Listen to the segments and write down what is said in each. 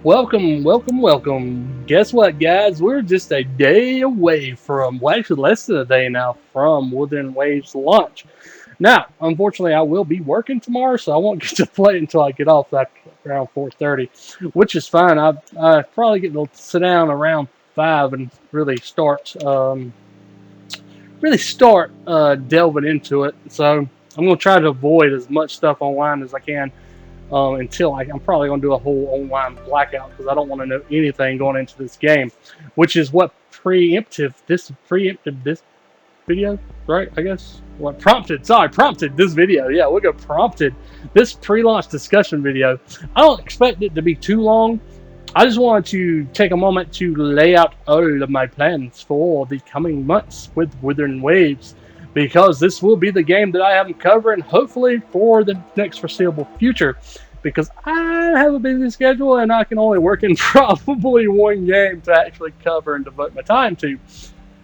Welcome, welcome, welcome. Guess what, guys? We're just a day away from, well, actually less than a day now from Wuthering Waves launch. Now, unfortunately, I will be working tomorrow, so I won't get to play until I get off like around 4:30, which is fine. I probably get to sit down around 5 and really start delving into it. So I'm gonna try to avoid as much stuff online as I can until I'm probably going to do a whole online blackout because I don't want to know anything going into this game, which is what preempted this video, right? I guess what prompted this video. Yeah, we're gonna prompted this pre-launch discussion video. I don't expect it to be too long. I just wanted to take a moment to lay out all of my plans for the coming months with Wuthering Waves, because this will be the game that I am covering, hopefully for the next foreseeable future, because I have a busy schedule and I can only work in probably one game to actually cover and devote my time to.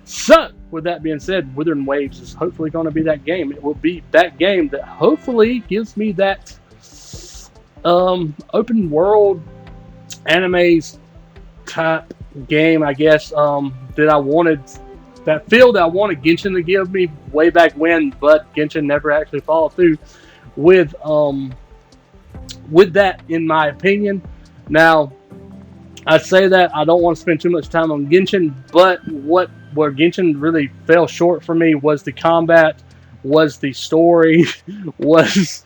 So, with that being said, Wuthering Waves is hopefully going to be that game. It will be that game that hopefully gives me that open world animes type game, I guess, that I wanted, that feel that I wanted Genshin to give me way back when, but Genshin never actually followed through with that, in my opinion. Now, I say that I don't want to spend too much time on Genshin, but where Genshin really fell short for me was the combat, was the story, was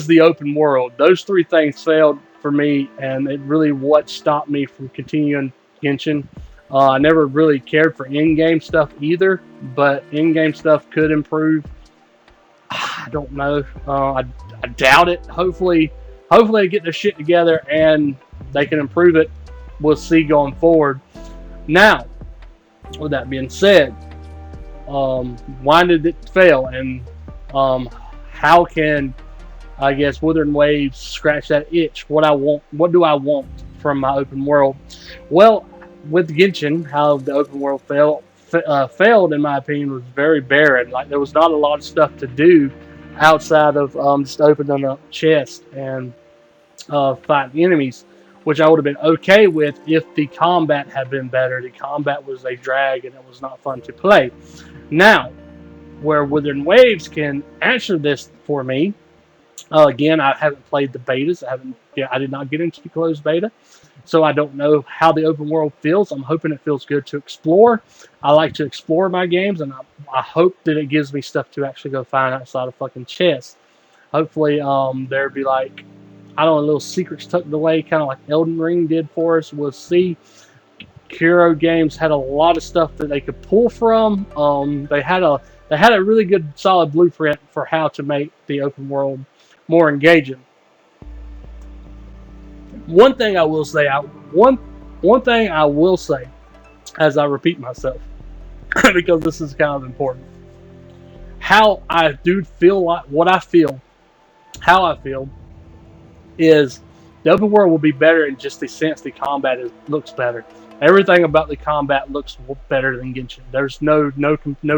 the open world. Those three things failed for me, and it really what stopped me from continuing Genshin. I never really cared for in-game stuff either, but in-game stuff could improve. I don't know. I doubt it. Hopefully they get their shit together and they can improve it. We'll see going forward. Now, with that being said, why did it fail, and how can, I guess, Wuthering Waves scratch that itch? What do I want from my open world? Well, with Genshin, how the open world failed, in my opinion, was very barren. Like, there was not a lot of stuff to do outside of just opening up chests and fighting enemies, which I would have been okay with if the combat had been better. The combat was a drag and it was not fun to play. Now, where Wuthering Waves can answer this for me, again, I haven't played the betas. I did not get into the closed beta, so I don't know how the open world feels. I'm hoping it feels good to explore. I like to explore my games, and I hope that it gives me stuff to actually go find outside of fucking chests. Hopefully, there'd be like, I don't know, little secrets tucked away, kind of like Elden Ring did for us. We'll see. Kuro Games had a lot of stuff that they could pull from. They had a really good, solid blueprint for how to make the open world more engaging. One thing I will say, one thing I will say, as I repeat myself, because this is kind of important, how I do feel, like what I feel, how I feel is the open world will be better in just the sense the combat looks better. Everything about the combat looks better than Genshin. There's no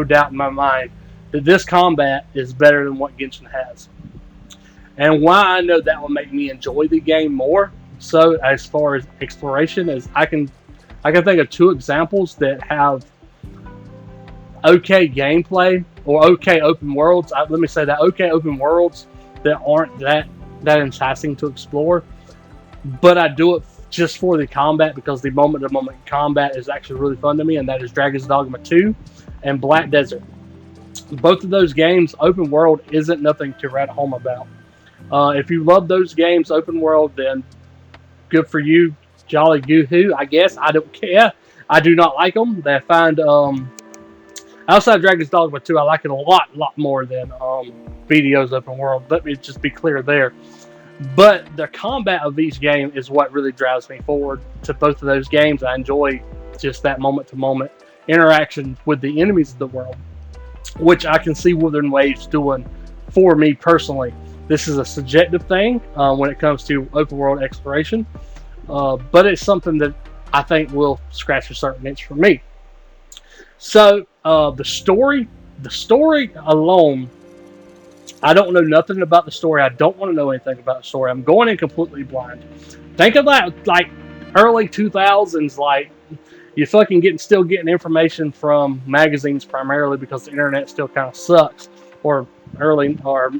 doubt in my mind that this combat is better than what Genshin has. And why I know that will make me enjoy the game more. So as far as exploration, as I can think of two examples that have okay gameplay or okay open worlds. Let me say that, okay open worlds that aren't that enticing to explore, but I do it just for the combat, because the moment-to-moment combat is actually really fun to me, and that is Dragon's Dogma 2 and Black Desert. Both of those games, open world isn't nothing to write home about. If you love those games, open world, then good for you, jolly goo-hoo, I guess. I don't care. I do not like them. They find, outside of Dragon's Dogma 2, I like it a lot more than BDO's open world. Let me just be clear there. But the combat of each game is what really drives me forward to both of those games. I enjoy just that moment-to-moment interaction with the enemies of the world, which I can see Wuthering Waves doing for me personally. This is a subjective thing when it comes to open world exploration, but it's something that I think will scratch a certain itch for me. So the story alone, I don't know nothing about the story. I don't want to know anything about the story. I'm going in completely blind. Think of that, like, early 2000s, like you fucking still getting information from magazines primarily because the internet still kind of sucks, or early or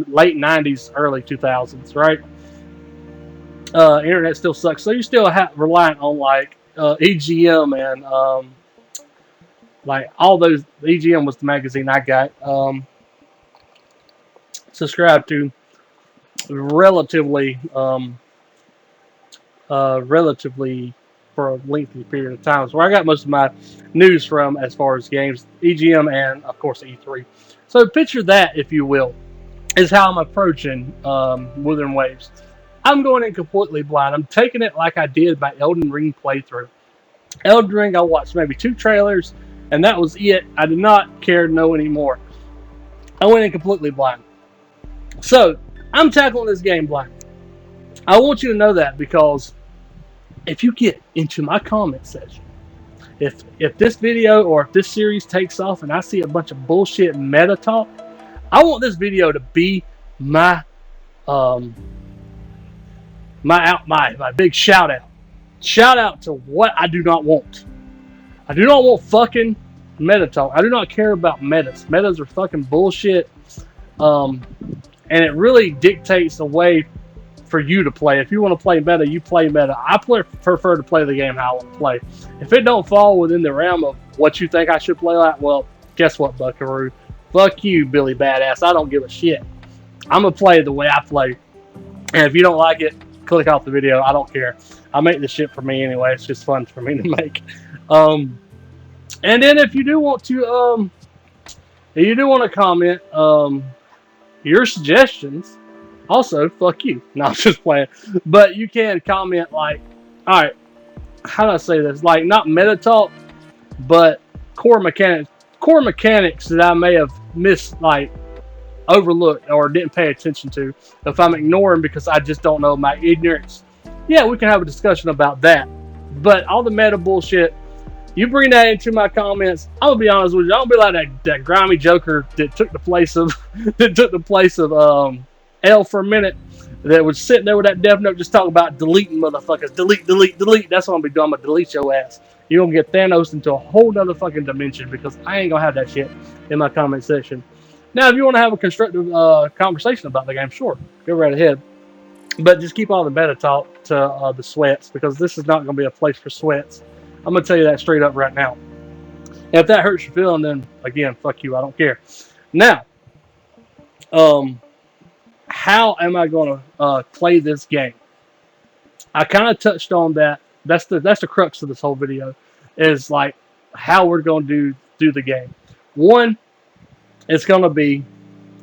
late 90s, early 2000s, right? Internet still sucks, so you're still reliant on like EGM and like all those. EGM was the magazine I got subscribed to relatively relatively for a lengthy period of time. So where I got most of my news from as far as games, EGM and of course E3. So picture that, if you will, is how I'm approaching Wuthering Waves. I'm going in completely blind. I'm taking it like I did my Elden Ring playthrough. Elden Ring, I watched maybe 2 trailers, and that was it. I did not care to know anymore. I went in completely blind. So I'm tackling this game blind. I want you to know that, because if you get into my comment section, if this video or if this series takes off and I see a bunch of bullshit meta talk, I want this video to be my my big shout out. Shout out to what I do not want. I do not want fucking meta talk. I do not care about metas. Metas are fucking bullshit. And it really dictates the way for you to play. If you want to play meta, you play meta. I prefer to play the game how I want to play. If it don't fall within the realm of what you think I should play like, well, guess what, Buckaroo? Fuck you, Billy Badass. I don't give a shit. I'm going to play the way I play. And if you don't like it, click off the video. I don't care. I make this shit for me anyway. It's just fun for me to make. And then if you do want to comment your suggestions, also, fuck you. No, I'm just playing. But you can comment like, all right, how do I say this? Like, not meta talk, but core mechanics that I may have missed, like, overlooked or didn't pay attention to. If I'm ignoring because I just don't know, my ignorance, yeah, we can have a discussion about that. But all the meta bullshit, you bring that into my comments, I'm gonna be honest with you. I'm gonna be like that grimy Joker that took the place of L for a minute, that was sitting there with that Death Note just talking about deleting motherfuckers. Delete. That's what I'm gonna be doing. I'm gonna delete your ass. You're gonna get Thanos into a whole nother fucking dimension, because I ain't gonna have that shit in my comment section. Now, if you want to have a constructive conversation about the game, sure, go right ahead. But just keep all the meta talk to the sweats, because this is not going to be a place for sweats. I'm going to tell you that straight up right now. And if that hurts your feeling, then again, fuck you. I don't care. Now, how am I going to play this game? I kind of touched on that. That's the crux of this whole video, is like how we're going to do the game. One, it's going to be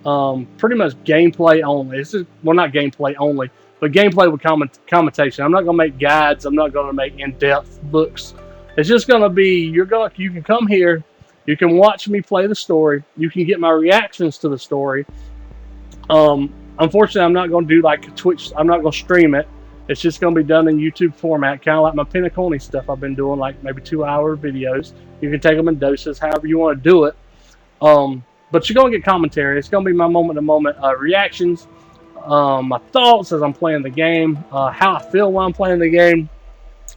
pretty much gameplay only. Well, not gameplay only, but gameplay with commentation. I'm not going to make guides. I'm not going to make in-depth looks. It's just going to be, you can come here, you can watch me play the story, you can get my reactions to the story. Unfortunately, I'm not going to do like Twitch. I'm not going to stream it. It's just going to be done in YouTube format, kind of like my Pinnacle stuff I've been doing, like maybe 2-hour videos. You can take them in doses, however you want to do it. But you're going to get commentary. It's going to be my moment-to-moment reactions, my thoughts as I'm playing the game, how I feel while I'm playing the game,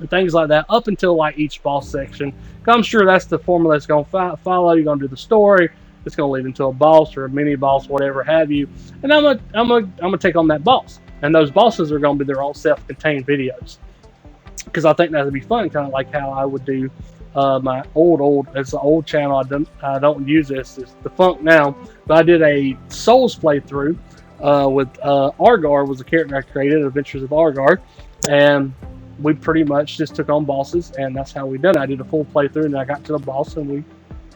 and things like that, up until like each boss section. I'm sure that's the formula that's going to follow. You're going to do the story. It's going to lead into a boss or a mini boss, whatever have you. And I'm gonna take on that boss. And those bosses are going to be their own self-contained videos, because I think that would be fun, kind of like how I would do my it's an old channel. I don't use this. It's defunct now, but I did a Souls playthrough with Argar was a character I created, Adventures of Argar, and we pretty much just took on bosses, and that's how we did it. I did a full playthrough, and I got to the boss, and we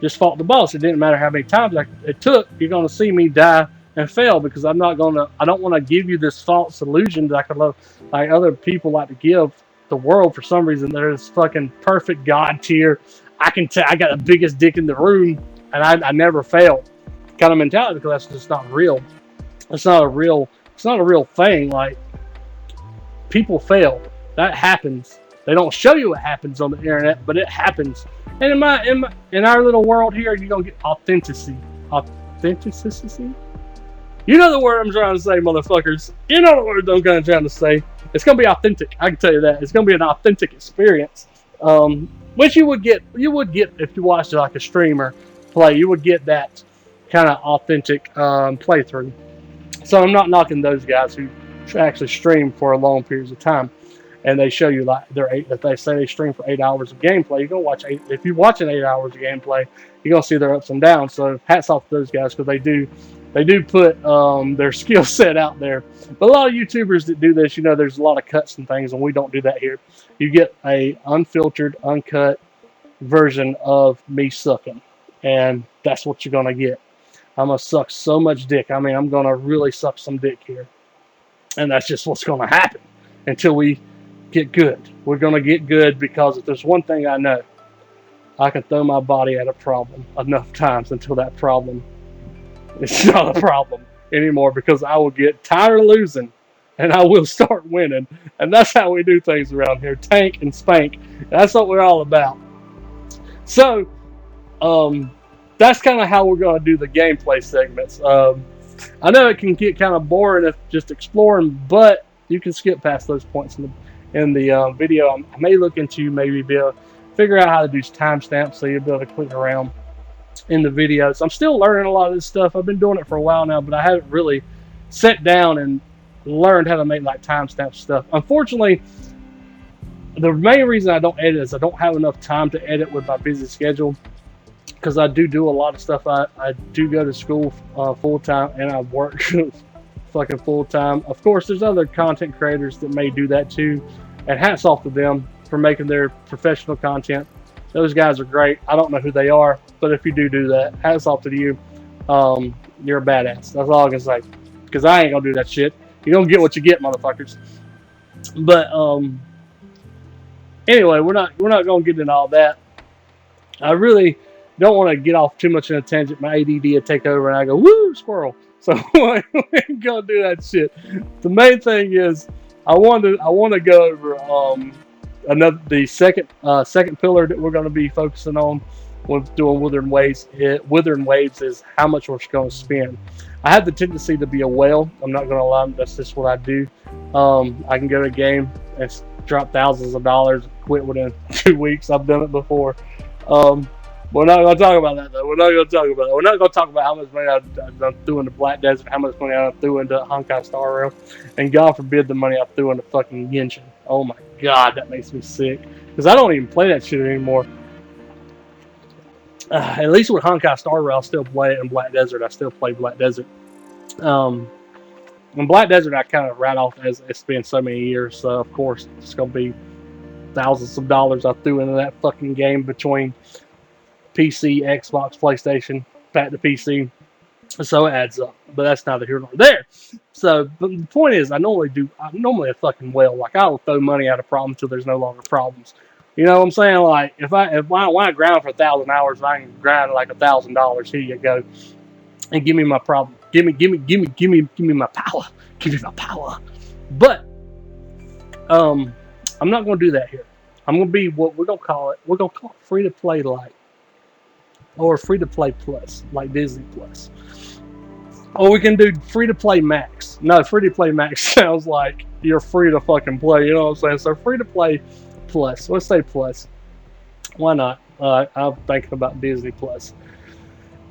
just fought the boss. It didn't matter how many times it took. You're going to see me die and fail, because I don't want to give you this false illusion that I could love, like other people like to give the world. For some reason, they're this fucking perfect god tier. I got the biggest dick in the room, and I never fail kind of mentality, because that's just not real. It's not a real thing. Like, people fail. That happens. They don't show you what happens on the internet, but it happens. And in our little world here, you're gonna get authenticity. Authenticity? You know the word I'm trying to say, motherfuckers. You know the word I'm kind of trying to say. It's gonna be authentic. I can tell you that. It's gonna be an authentic experience. Which you would get if you watched like a streamer play. You would get that kind of authentic playthrough. So I'm not knocking those guys who actually stream for a long periods of time, and they show you like if they say they stream for 8 hours of gameplay, you're gonna watch eight. If you're watching 8 hours of gameplay, you're gonna see their ups and downs. So hats off to those guys because they do put their skill set out there. But a lot of YouTubers that do this, there's a lot of cuts and things, and we don't do that here. You get a unfiltered, uncut version of me sucking, and that's what you're gonna get. I'm gonna suck so much dick. I mean, I'm gonna really suck some dick here, and that's just what's gonna happen until we get good. We're gonna get good because if there's one thing I know, I can throw my body at a problem enough times until that problem is not a problem anymore because I will get tired of losing and I will start winning. And that's how we do things around here. Tank and spank. That's what we're all about. So, that's kind of how we're going to do the gameplay segments. I know it can get kind of boring if just exploring, but you can skip past those points in the video. I may look into maybe be able to figure out how to do timestamps so you'll be able to click around in the videos. I'm still learning a lot of this stuff. I've been doing it for a while now, but I haven't really sat down and learned how to make like timestamp stuff. Unfortunately, the main reason I don't edit is I don't have enough time to edit with my busy schedule. Because I do a lot of stuff. I do go to school full time and I work fucking full time. Of course, there's other content creators that may do that too, and hats off to them for making their professional content. Those guys are great. I don't know who they are, but if you do that, hats off to you. You're a badass. That's all I can say. Because I ain't gonna do that shit. You don't get what you get, motherfuckers. But anyway, we're not gonna get into all that. I really don't want to get off too much in a tangent. My ADD will take over and I go, woo, squirrel. So we ain't gonna do that shit. The main thing is I want to go over the second pillar that we're going to be focusing on with doing Wuthering Waves. Wuthering Waves is how much we're going to spend. I have the tendency to be a whale. I'm not going to lie. That's just what I do. I can go to a game and drop thousands of dollars, quit within 2 weeks. I've done it before. We're not going to talk about that, though. We're not going to talk about that. We're not going to talk about how much money I threw into Black Desert, how much money I threw into Honkai Star Rail, and God forbid the money I threw into fucking Genshin. Oh my God, that makes me sick. Because I don't even play that shit anymore. At least with Honkai Star Rail, I still play it. In Black Desert, I still play Black Desert. In Black Desert, I kind of write off as it's been so many years. So, of course, it's going to be thousands of dollars I threw into that fucking game between PC, Xbox, PlayStation, back to PC. So it adds up. But that's neither here nor there. So, but the point is, I'm normally a fucking whale. Like, I will throw money at a problem until there's no longer problems. You know what I'm saying? Like, when I grind for 1,000 hours, I can grind like $1,000. Here you go. And give me my problem. Give me my power. Give me my power. But, I'm not going to do that here. I'm going to be what we're going to call it. We're going to call it free-to-play light. Or free-to-play plus, like Disney Plus. Or we can do free-to-play max. No, free-to-play max sounds like you're free to fucking play. You know what I'm saying? So free-to-play plus. Let's say plus. Why not? I'm thinking about Disney Plus.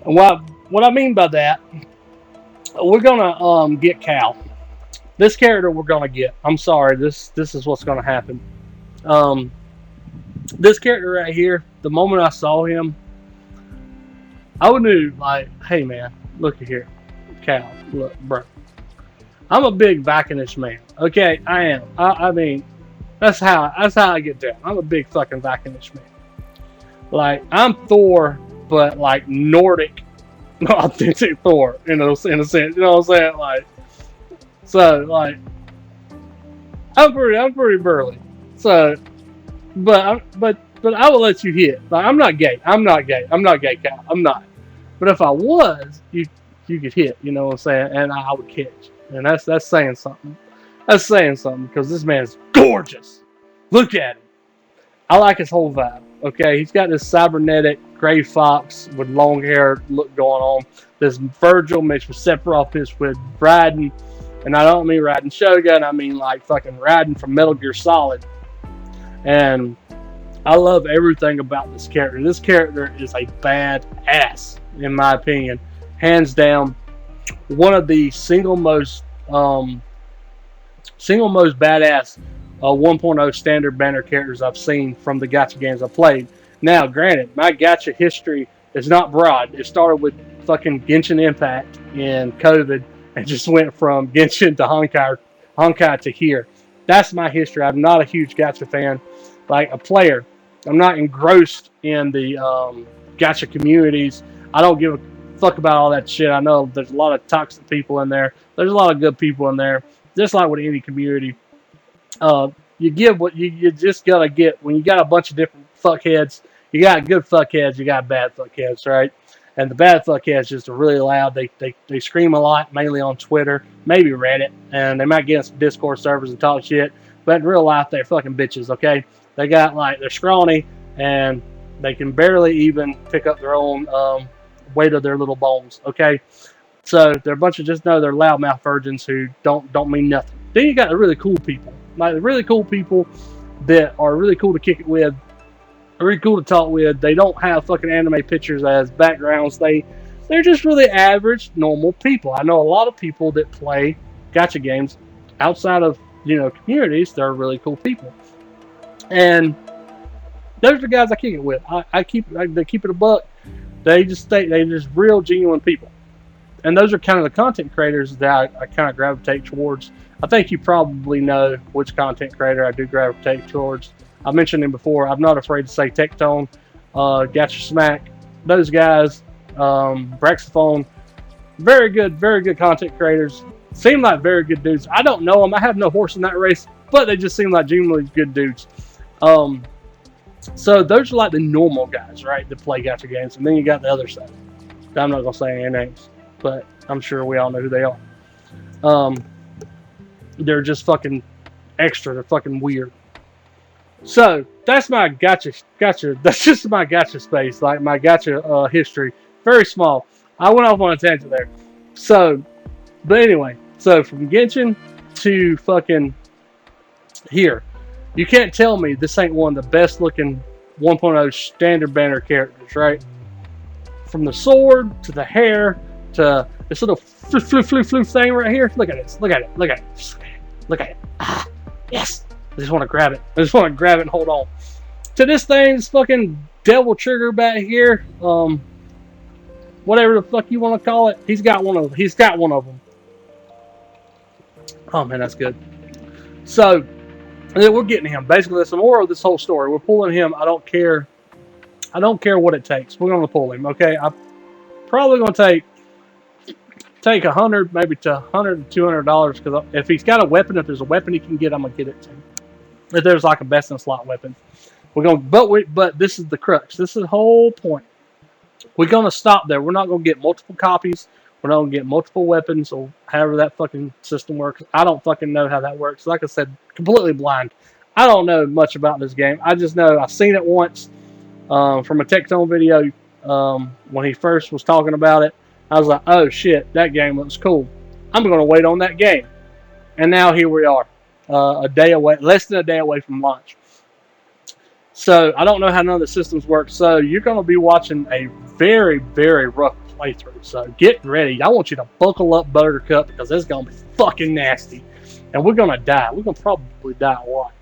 And what I mean by that, we're gonna get Cal. This character we're gonna get. I'm sorry. This is what's gonna happen. This character right here. The moment I saw him, I knew, like, hey man, look at here, Cal, look, bro. I'm a big Vikinish man. Okay, I am. I mean, that's how I get down. I'm a big fucking Vikinish man. Like, I'm Thor, but like Nordic, authentic Thor in a sense. You know what I'm saying? Like, so like, I'm pretty burly. So, but I will let you hit. Like, I'm not gay. I'm not gay, Cal. I'm not. But if I was, you could hit, you know what I'm saying? And I would catch. And that's saying something. That's saying something because this man's gorgeous. Look at him. I like his whole vibe. Okay, he's got this cybernetic gray fox with long hair look going on. This Virgil mixed with Sephiroth mixed with Bryden And I don't mean riding Shogun, I mean like fucking riding from Metal Gear Solid. And I love everything about this character. This character is a badass, in my opinion. Hands down, one of the single most badass 1.0 standard banner characters I've seen from the gacha games I've played. Now, granted, my gacha history is not broad. It started with fucking Genshin Impact in COVID and just went from Genshin to Honkai to here. That's my history. I'm not a huge gacha fan. Like a player, I'm not engrossed in the gacha communities. I don't give a fuck about all that shit. I know there's a lot of toxic people in there. There's a lot of good people in there. Just like with any community, you give what you just gotta get. When you got a bunch of different fuckheads, you got good fuckheads, you got bad fuckheads, right? And the bad fuckheads just are really loud. They scream a lot, mainly on Twitter, maybe Reddit, and they might get on some Discord servers and talk shit. But in real life, they're fucking bitches. Okay, they got like they're scrawny and they can barely even pick up their own weight of their little bones. Okay, so they're a bunch of just know they're loudmouth virgins who don't mean nothing. Then you got the really cool people, like the really cool people that are really cool to kick it with, really cool to talk with. They don't have fucking anime pictures as backgrounds. They're just really average, normal people. I know a lot of people that play gacha games outside of communities. They're really cool people, and those are the guys I kick it with. They keep it a buck. They just real genuine people. And those are kind of the content creators that I kind of gravitate towards. I think you probably know which content creator I do gravitate towards. I mentioned him before. I'm not afraid to say Tectone, Gacha Smack, those guys, Braxophone, very good content creators. Seem like very good dudes. I don't know them. I have no horse in that race, but they just seem like genuinely good dudes. So those are like the normal guys, right, that play gacha games. And then you got the other side. I'm not going to say any names, but I'm sure we all know who they are. They're just fucking extra. They're fucking weird. So that's my gacha. That's just my gacha space, like my gacha history. Very small. I went off on a tangent there. So, but anyway, so from Genshin to fucking here, you can't tell me this ain't one of the best looking 1.0 standard banner characters, right? From the sword to the hair to this little floof thing right here. Look at this. Look at it. Look at it. Look at it. Ah, yes. I just want to grab it. I just want to grab it and hold on to this thing. This fucking devil trigger back here. Whatever the fuck you want to call it. He's got one of them. Oh man, that's good. So we're getting him. Basically, that's the moral of this whole story. We're pulling him. I don't care what it takes. We're going to pull him. Okay, I'm probably going to take $100, maybe to $100 to $200, because if he's got a weapon, if there's a weapon he can get, I'm gonna get it to him. If there's like a best in slot weapon, we're gonna. But this is the crux. This is the whole point. We're gonna stop there. We're not gonna get multiple copies. We're not gonna get multiple weapons or however that fucking system works. I don't fucking know how that works. Like I said, completely blind. I don't know much about this game. I just know I've seen it once from a Tectone video when he first was talking about it. I was like, oh shit, that game looks cool. I'm going to wait on that game. And now here we are, a day away, less than a day away from launch. So I don't know how none of the systems work. So you're going to be watching a very, very rough playthrough. So get ready. I want you to buckle up, Buttercup, because it's going to be fucking nasty. And we're going to die. We're going to probably die a lot.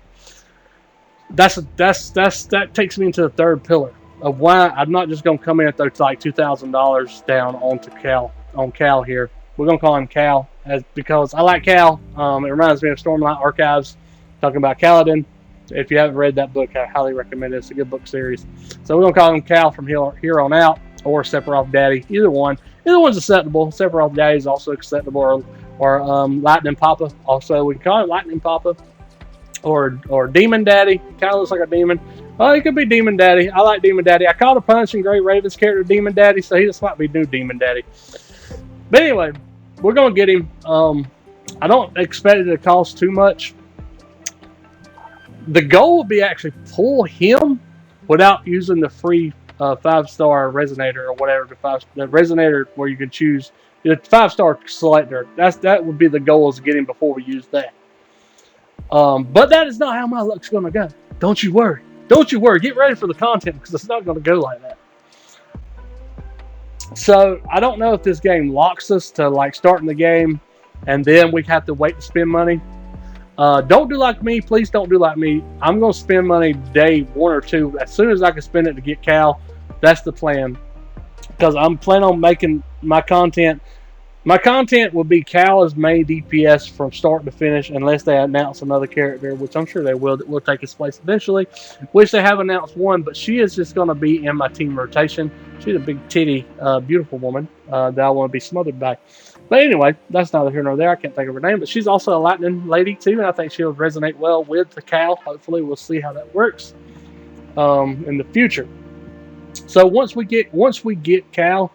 That takes me into the third pillar of why I'm not just going to come in and throw like $2,000 down on Cal here. We're going to call him Cal because I like Cal. It reminds me of Stormlight Archives, talking about Kaladin. If you haven't read that book, I highly recommend it. It's a good book series. So we're going to call him Cal from here on out, or Sephiroth Daddy. Either one. Either one's acceptable. Sephiroth Daddy is also acceptable, or Lightning Papa. Also, we can call him Lightning Papa. Or Demon Daddy. Kind of looks like a demon. Well, he could be Demon Daddy. I like Demon Daddy. I called a Punch and Great Raven's character Demon Daddy, so he just might be new Demon Daddy. But anyway, we're going to get him. I don't expect it to cost too much. The goal would be actually pull him without using the free 5-star resonator or whatever. The resonator where you can choose The 5-star selector. That would be the goal, is getting before we use that. But that is not how my luck's going to go. Don't you worry. Don't you worry. Get ready for the content, because it's not going to go like that. So I don't know if this game locks us to like starting the game and then we have to wait to spend money. Don't do like me. Please don't do like me. I'm going to spend money day 1 or 2. As soon as I can spend it to get Cal, that's the plan. Because I'm planning on making my content. My content will be Cal as main DPS from start to finish, unless they announce another character, which I'm sure they will. That will take its place eventually. Which they have announced one, but she is just going to be in my team rotation. She's a big titty, beautiful woman that I want to be smothered by. But anyway, that's neither here nor there. I can't think of her name, but she's also a lightning lady too, and I think she'll resonate well with the Cal. Hopefully, we'll see how that works in the future. So once we get Cal,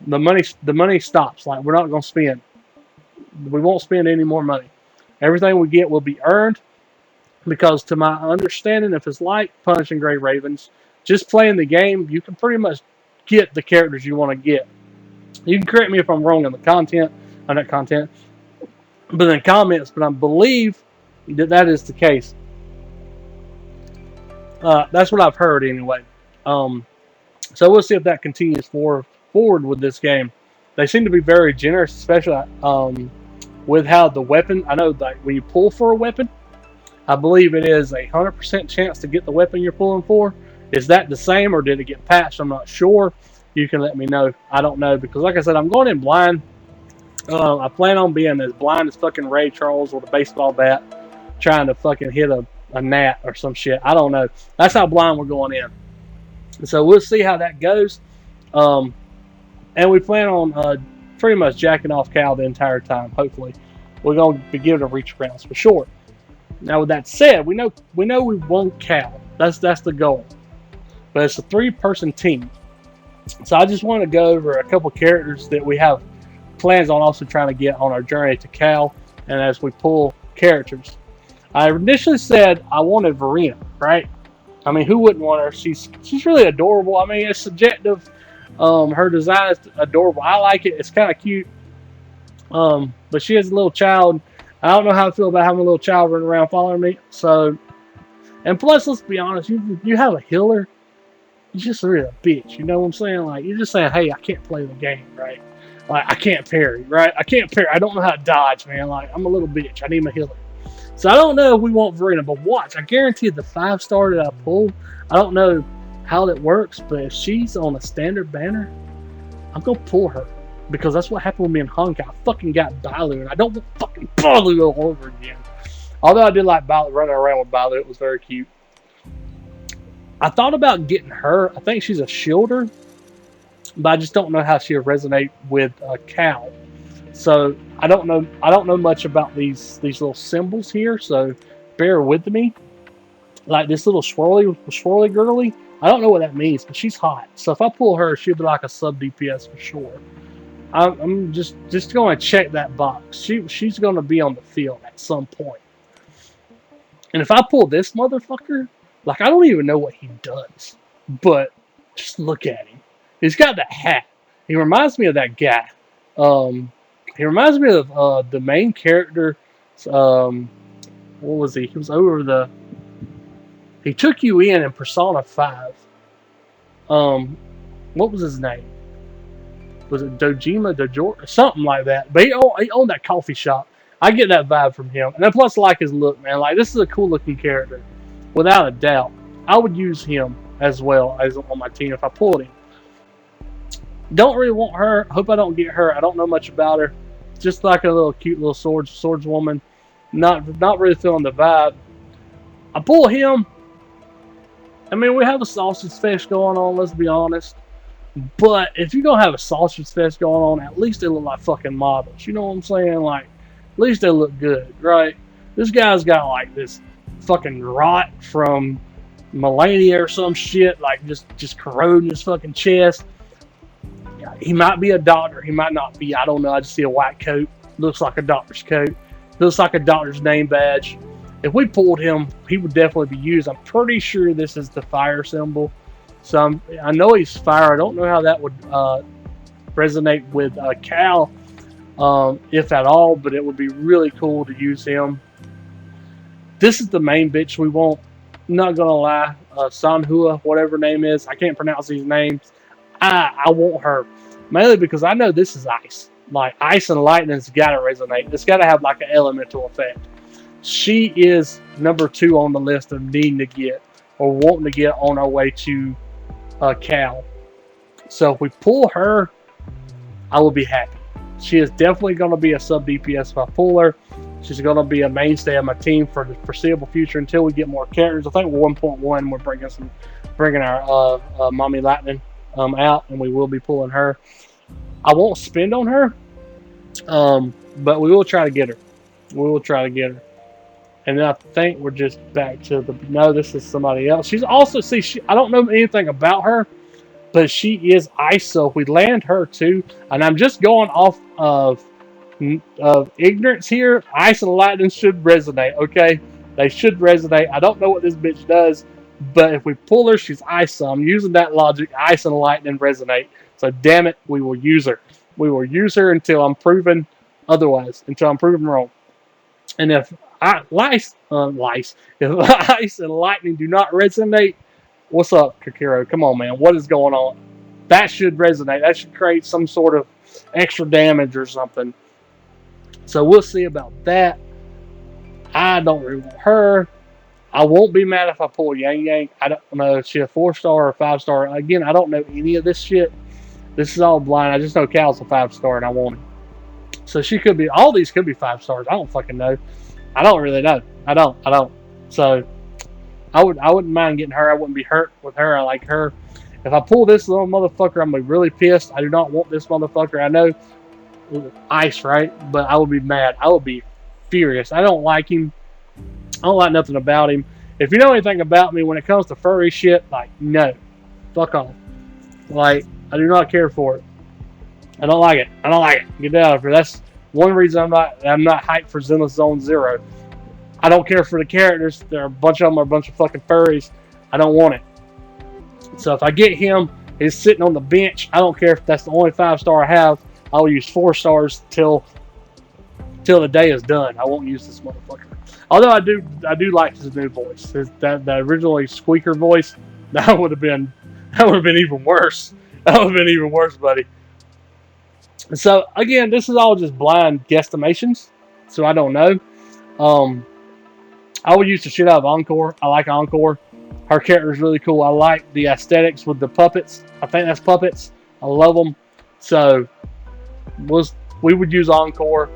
the money stops. Like, we're not going to spend. We won't spend any more money. Everything we get will be earned, because to my understanding, if it's like Punishing Gray Ravens, just playing the game, you can pretty much get the characters you want to get. You can correct me if I'm wrong on the content, on that content, but in comments. But I believe that is the case. That's what I've heard anyway. So we'll see if that continues forward with this game. They seem to be very generous, especially with how the weapon. I know that when you pull for a weapon, I believe it is 100% chance to get the weapon you're pulling for. Is that the same, or did it get patched? I'm not sure. You can let me know. I don't know, because like I said, I'm going in blind. I plan on being as blind as fucking Ray Charles with a baseball bat, trying to fucking hit a gnat or some shit. I don't know. That's how blind we're going in. So we'll see how that goes. And we plan on pretty much jacking off Cal the entire time. Hopefully, we're going to be giving a reach rounds for sure. Now, with that said, we know we want Cal. That's the goal. But it's a 3-person team. So I just want to go over a couple characters that we have plans on also trying to get on our journey to Cal, and as we pull characters. I initially said I wanted Verena, right? I mean, who wouldn't want her? She's really adorable. I mean, it's subjective. Her design is adorable. I like it. It's kind of cute. But she is a little child. I don't know how I feel about having a little child running around following me. So, and plus, let's be honest, you have a healer, you're just really a bitch. You know what I'm saying? Like, you're just saying, hey, I can't play the game, right? Like, I can't parry, right? I can't parry. I don't know how to dodge, man. Like, I'm a little bitch. I need my healer. So I don't know if we want Verena, but watch. I guarantee the 5-star that I pull, I don't know how that works, but if she's on a standard banner, I'm going to pull her. Because that's what happened with me in Honkai. I fucking got Bailu, and I don't want fucking Bailu all over again. Although I did like Bailu, running around with Bailu. It was very cute. I thought about getting her. I think she's a shielder, but I just don't know how she'll resonate with Cal. So I don't know much about these little symbols here. So bear with me. Like this little swirly girly. I don't know what that means, but she's hot. So if I pull her, she'll be like a sub DPS for sure. I'm just going to check that box. She's going to be on the field at some point. And if I pull this motherfucker, like, I don't even know what he does, but just look at him. He's got that hat. He reminds me of that guy. He reminds me of the main character. What was he? He was over the. He took you in Persona 5. What was his name? Was it Dojima, something like that? But he owned that coffee shop. I get that vibe from him, and then plus I like his look, man. Like, this is a cool looking character, without a doubt. I would use him as well as on my team if I pulled him. Don't really want her. Hope I don't get her. I don't know much about her. Just like a little cute little swordswoman. Not really feeling the vibe. I pull him. I mean, we have a sausage fest going on. Let's be honest. But if you're gonna have a sausage fest going on, at least they look like fucking models. You know what I'm saying? Like, at least they look good, right? This guy's got like this fucking rot from millennia or some shit, like just corroding his fucking chest. He might be a doctor, he might not be. I don't know. I just see a white coat. Looks like a doctor's coat. Looks like a doctor's name badge. If we pulled him, he would definitely be used. I'm pretty sure this is the fire symbol. So I know he's fire. I don't know how that would resonate with Cal, if at all, but it would be really cool to use him. This is the main bitch we want. Not gonna lie, Sanhua, whatever her name is, I can't pronounce these names. I want her mainly because I know this is ice. Like ice and lightning's gotta resonate. It's gotta have like an elemental effect. She is number 2 on the list of needing to get or wanting to get on our way to Cal. So if we pull her, I will be happy. She is definitely going to be a sub DPS if I pull her. She's going to be a mainstay of my team for the foreseeable future until we get more characters. I think 1.1 we're bringing our Mommy Lightning out, and we will be pulling her. I won't spend on her, but we will try to get her. We will try to get her. And then I think we're just back to the... No, this is somebody else. She's also... See, I don't know anything about her, but she is ice, so if we land her too, and I'm just going off of ignorance here, ice and lightning should resonate, okay? They should resonate. I don't know what this bitch does, but if we pull her, she's ice, so I'm using that logic. Ice and lightning resonate. So damn it, we will use her. We will use her until I'm proven otherwise, until I'm proven wrong. And if ice and lightning do not resonate, what's up, Kakiro? Come on, man. What is going on? That should resonate. That should create some sort of extra damage or something. So we'll see about that. I don't really want her. I won't be mad if I pull Yang Yang. I don't know if she's a 4-star or a 5-star. Again, I don't know any of this shit. This is all blind. I just know Cal's a 5-star and I want him. So she could be... All these could be 5 stars. I don't fucking know. I don't really know. I don't. So... I wouldn't mind getting her. I wouldn't be hurt with her. I like her. If I pull this little motherfucker, I'm gonna be really pissed. I do not want this motherfucker. I know ice, right? But I would be mad. I would be furious. I don't like him. I don't like nothing about him. If you know anything about me when it comes to furry shit, like, no. Fuck off. Like, I do not care for it. I don't like it. I don't like it. Get out of here. That's one reason I'm not hyped for Zenith Zone Zero. I don't care for the characters. There are a bunch of them are a bunch of fucking furries. I don't want it. So if I get him, he's sitting on the bench. I don't care if that's the only 5-star I have. I will use 4 stars till the day is done. I won't use this motherfucker. Although I do like his new voice. That originally squeaker voice, that would have been even worse. That would have been even worse, buddy. So again, this is all just blind guesstimations. So I don't know. I would use the shit out of Encore. I like Encore. Her character is really cool. I like the aesthetics with the puppets. I think that's puppets. I love them. So we would use Encore.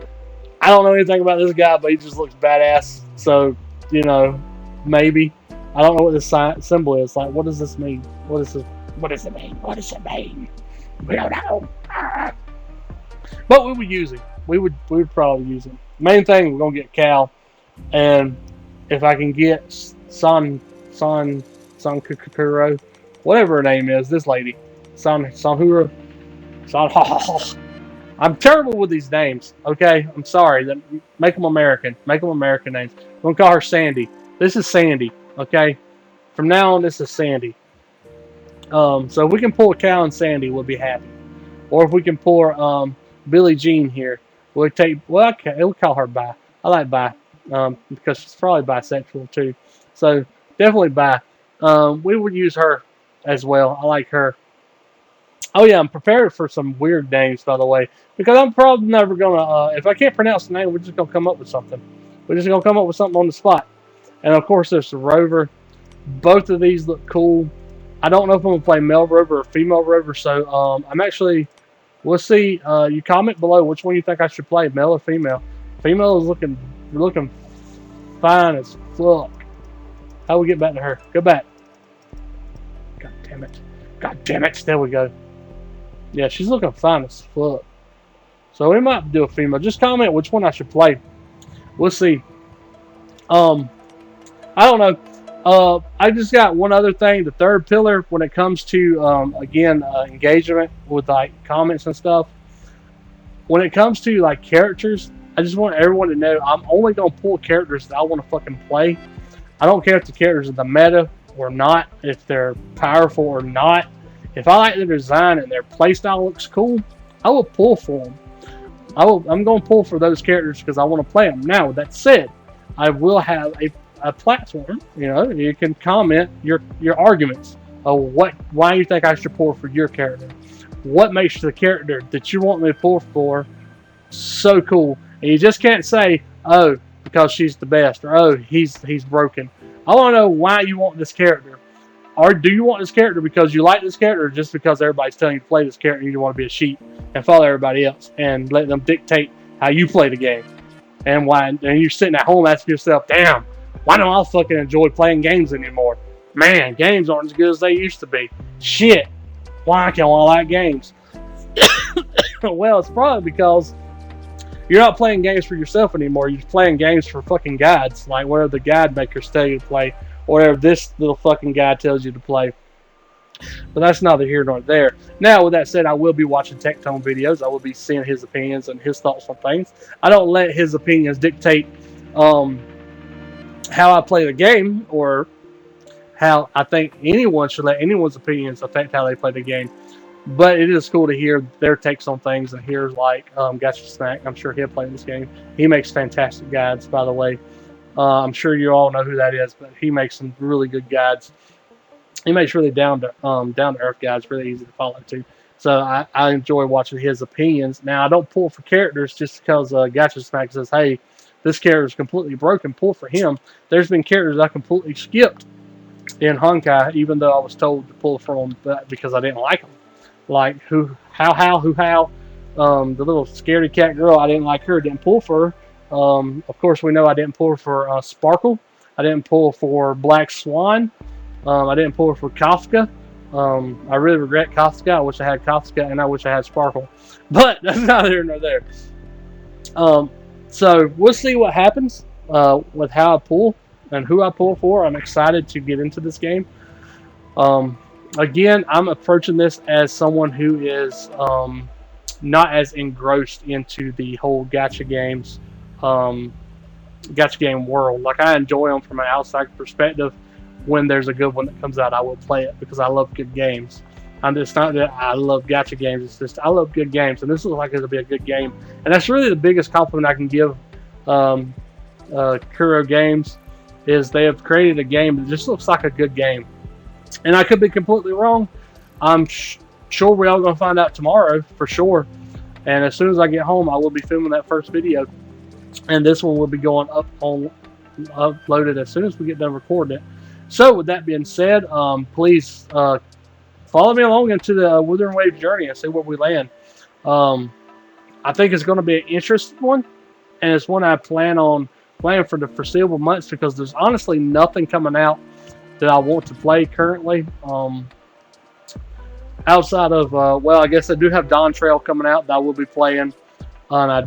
I don't know anything about this guy, but he just looks badass. So, you know, maybe. I don't know what this symbol is. Like, what does this mean? What does it mean? What does it mean? We don't know. But we would use him. We would probably use him. Main thing, we're gonna get Cal, and if I can get Sankuro, whatever her name is, this lady, Sanhura. I'm terrible with these names. Okay, I'm sorry. Make them American. Make them American names. I'm gonna call her Sandy. This is Sandy. Okay, from now on, this is Sandy. So if we can pull Cal and Sandy, we'll be happy. Or if we can pull Billie Jean here, we'll call her bi. I like bi because she's probably bisexual too. So definitely bi. We would use her as well. I like her. Oh yeah, I'm prepared for some weird names, by the way, because I'm probably never gonna. If I can't pronounce the name, we're just gonna come up with something. We're just gonna come up with something on the spot. And of course, there's the Rover. Both of these look cool. I don't know if I'm gonna play male Rover or female Rover, so I'm actually. We'll see. You comment below which one you think I should play, male or female. Female is looking fine as fuck. How do we get back to her? Go back. God damn it. God damn it. There we go. Yeah, she's looking fine as fuck. So we might do a female. Just comment which one I should play. We'll see. I don't know. I just got one other thing. The third pillar, when it comes to engagement with like comments and stuff. When it comes to like characters, I just want everyone to know I'm only gonna pull characters that I want to fucking play. I don't care if the characters are the meta or not, if they're powerful or not. If I like the design and their playstyle looks cool, I will pull for them. I'm going to pull for those characters because I want to play them. Now, with that said, I will have a platform. You know, you can comment your arguments of why you think I should pull for your character. What makes the character that you want me to pull for so cool? And you just can't say, oh, because she's the best, or oh, he's broken. I want to know why you want this character. Or do you want this character because you like this character, or just because everybody's telling you to play this character and you want to be a sheep and follow everybody else and let them dictate how you play the game? And you're sitting at home asking yourself, damn, why don't I fucking enjoy playing games anymore? Man, games aren't as good as they used to be. Shit, why can't I like games? Well, it's probably because you're not playing games for yourself anymore. You're playing games for fucking guides, like whatever the guide makers tell you to play, or whatever this little fucking guy tells you to play. But that's neither here nor there. Now, with that said, I will be watching Tectone videos. I will be seeing his opinions and his thoughts on things. I don't let his opinions dictate how I play the game, or how I think anyone should let anyone's opinions affect how they play the game. But it is cool to hear their takes on things, and hear like Tank-N-Spank. I'm sure he'll play this game. He makes fantastic guides, by the way. I'm sure you all know who that is, but he makes some really good guides. He makes really down to earth guides, really easy to follow too. So I enjoy watching his opinions. Now I don't pull for characters just because Tank-N-Spank says, "Hey, this character is completely broken. Pull for him." There's been characters I completely skipped in Honkai, even though I was told to pull for them because I didn't like them. Like how the little scaredy cat girl, I didn't like her. Didn't pull for her. Of course, we know I didn't pull for Sparkle. I didn't pull for Black Swan. I didn't pull for Kafka. I really regret Kafka. I wish I had Kafka, and I wish I had Sparkle. But that's neither here nor there. So we'll see what happens with how I pull and who I pull for. I'm excited to get into this game. Again, I'm approaching this as someone who is not as engrossed into the whole gacha games, gacha game world. Like, I enjoy them from an outside perspective. When there's a good one that comes out, I will play it because I love good games. It's not that I love gacha games. It's just I love good games, and this looks like it'll be a good game. And that's really the biggest compliment I can give Kuro Games, is they have created a game that just looks like a good game. And I could be completely wrong. I'm sure we're all going to find out tomorrow for sure. And as soon as I get home, I will be filming that first video, and this one will be going up on uploaded as soon as we get done recording it. So with that being said, please follow me along into the Wuthering Wave journey and see where we land. I think it's going to be an interesting one, and it's one I plan on playing for the foreseeable months, because there's honestly nothing coming out that I want to play currently. Outside of, well, I guess I do have Dawn Trail coming out that I will be playing. And I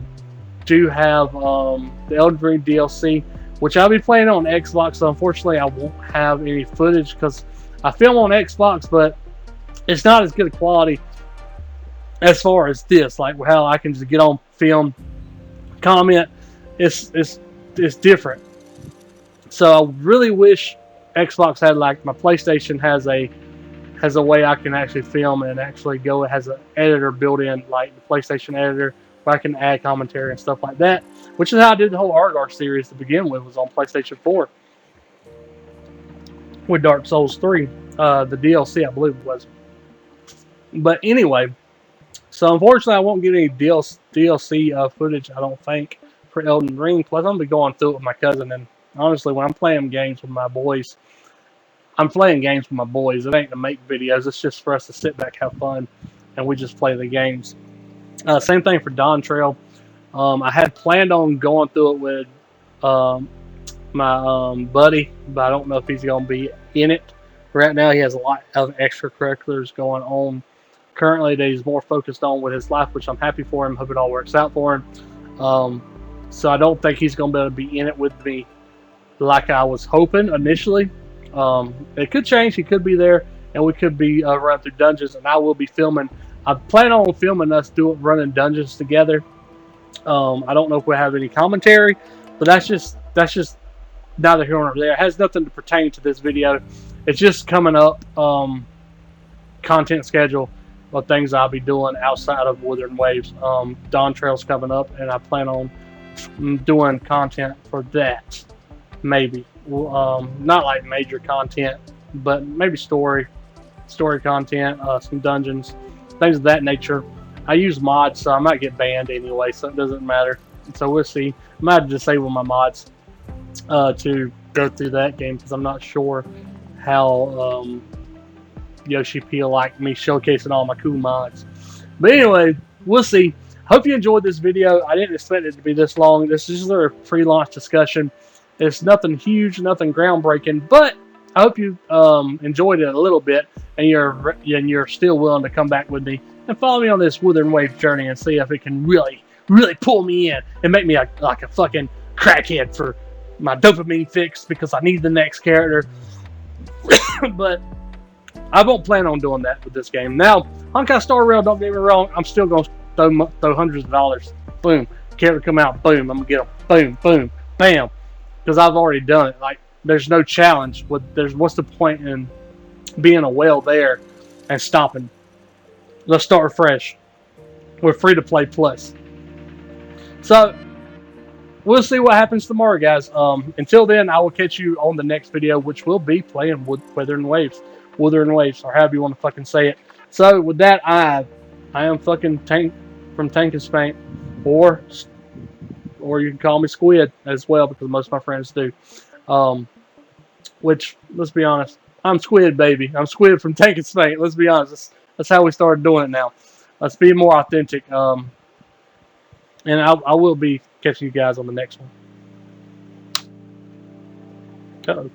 do have the Elden Ring DLC, which I'll be playing on Xbox. So unfortunately, I won't have any footage because I film on Xbox, but it's not as good a quality as far as this. Like how I can just get on film, comment. It's different. So I really wish Xbox had, like my PlayStation has a way I can actually film and actually go. It has an editor built in, like the PlayStation editor, where I can add commentary and stuff like that, which is how I did the whole Argar series to begin with, was on PlayStation 4 with Dark Souls 3, the DLC I believe it was. But anyway, so unfortunately I won't get any DLC footage, I don't think, for Elden Ring. Plus I'm going to be going through it with my cousin, and honestly when I'm playing games with my boys, I'm playing games with my boys. It ain't to make videos. It's just for us to sit back, have fun, and we just play the games. Same thing for Dawn Trail. I had planned on going through it with my buddy, but I don't know if he's going to be in it. Right now, he has a lot of extracurriculars going on currently that he's more focused on with his life, which I'm happy for him. Hope it all works out for him. So I don't think he's going to be able to be in it with me like I was hoping initially. It could change. He could be there, and we could be running through dungeons, and I will be filming. I plan on filming us running dungeons together. I don't know if we'll have any commentary, but that's just neither here nor there. It has nothing to pertain to this video. It's just coming up content schedule. of things I'll be doing outside of Wuthering Waves. Dawn Trail's coming up, and I plan on doing content for that. Maybe not like major content, but maybe story content, some dungeons, things of that nature. I use mods, so I might get banned anyway, so it doesn't matter. So we'll see. I might disable my mods to go through that game because I'm not sure how Yoshi P will like me showcasing all my cool mods. But anyway, we'll see. Hope you enjoyed this video. I didn't expect it to be this long. This is just a pre-launch discussion. It's nothing huge, nothing groundbreaking, but I hope you enjoyed it a little bit, and you're still willing to come back with me and follow me on this Wuthering Waves journey and see if it can really pull me in and make me like a fucking crackhead for my dopamine fix because I need the next character. But I won't plan on doing that with this game. Now, Honkai Star Rail, don't get me wrong, I'm still going to throw hundreds of dollars. Boom. Character come out, boom, I'm going to get them. Boom, boom, bam. Because I've already done it. Like, there's no challenge. What's the point in being a whale there and stopping? Let's start fresh. We're free to play plus. So, we'll see what happens tomorrow, guys. Until then, I will catch you on the next video, which will be playing with Wuthering Waves, or however you want to fucking say it. So, with that, I am fucking Tank from Tank-N-Spank, or you can call me Squid as well, because most of my friends do. Which, let's be honest, I'm Squid, baby. I'm Squid from Tank-N-Spank. Let's be honest. That's how we started doing it now. Let's be more authentic. And I will be catching you guys on the next one. Uh-oh.